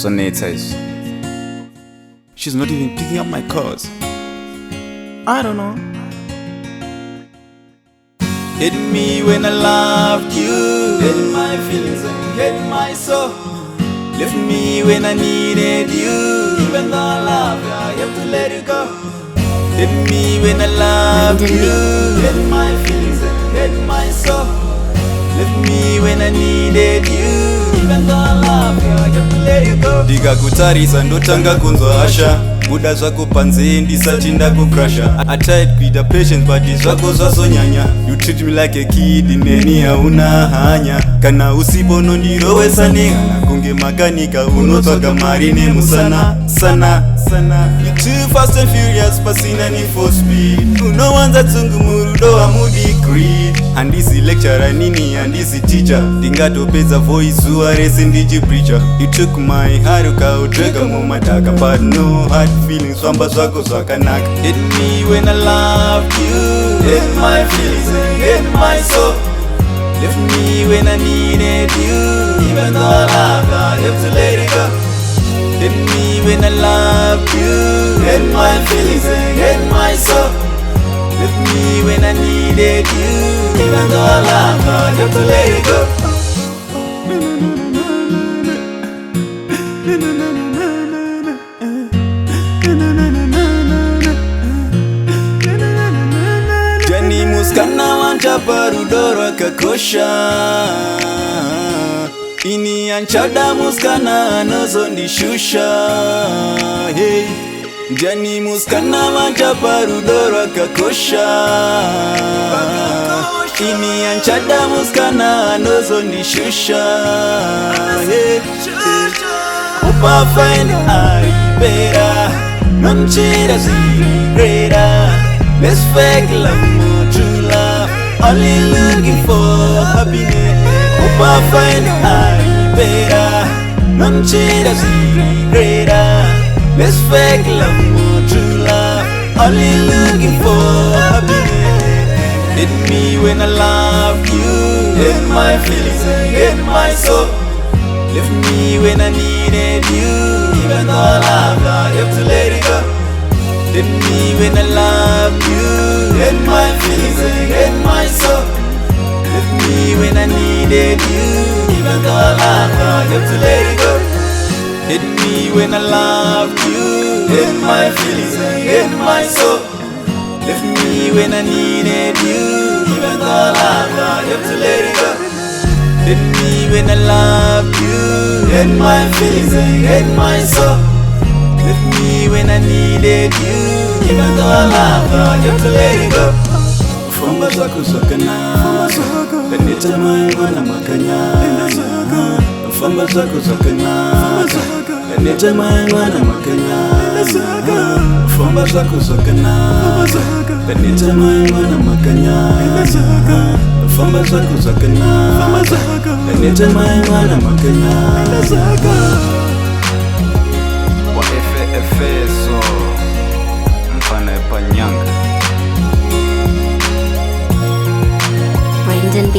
sonators. She's not even picking up my calls. I don't know. Hit me when I loved you, hit my feelings and hit my soul. Left me when I needed you, even though I love you, I have to let it go. Hit me when I loved you, hit my feelings and hit my soul. Left me when I needed you, even though I love you, I have to let it go. Ndikakutarisa ndotanga kunzwa asha, buda zvako panze ndisati ndakukrasha. I tried kuita patience but zvako zvazonyanya. You treat me like a kid, neni hauna hanya. Kana usipo nondirowesa nehana, kunge makanika unotsvaga mari nemusana sana. You too fast and furious, pasina need for speed. Unowanza tsungu murudo hamudi greed. Handisi lecturer nini, handisi teacher. Ndingatopedza voice zuva rese ndichipreacher. You took my heart ukaudrega mumadhaka, but no hard feelings, famba zvako zvakanaka. Hit me when I loved you, hit my feelings and hit my soul. Left me when I needed you, even though I love you, I have to let it go. Hit me when I loved you, hit my feelings and hit my soul. Left me when I needed you, even though I love you, I have to let it go. Jani muskana wanja parudo rakakosha. Ini anchada muskana anozondishusha. Hey, Jani muskana wanja parudo rakakosha. Ini anchada muskana anozondishusha. Hey, Opa find Aribera, Nonchira Zirera. Let's fake love, more true love. Only looking for happiness. Opa find Aribera, Nonchira Zirera. Let's fake love, more true love. Only looking for happiness. Hit me when I loved you, hit my feelings and hit my soul. Left me when I needed you, even though I love you, I have to let it go. Hit me when I loved you, hit my feelings and hit my soul. Left me when I needed you, even though I love you, I have to let it go. Hit me when I loved you, hit my feelings and hit my soul. Left me when I needed you, even though I love you, I have to let it go. Hit me when I loved you, hit my feelings and hit my soul. Left me when I needed you, even though I love you, I have to let it go. Famba zako zakana, kanita mwana makanya. Famba zako zakana, kanita mwana makanya. Famba zako zakana, kanita mwana makanya. Famba zako zakana, kanita mwana makanya. Efeso mfana epanyanga Brendan B.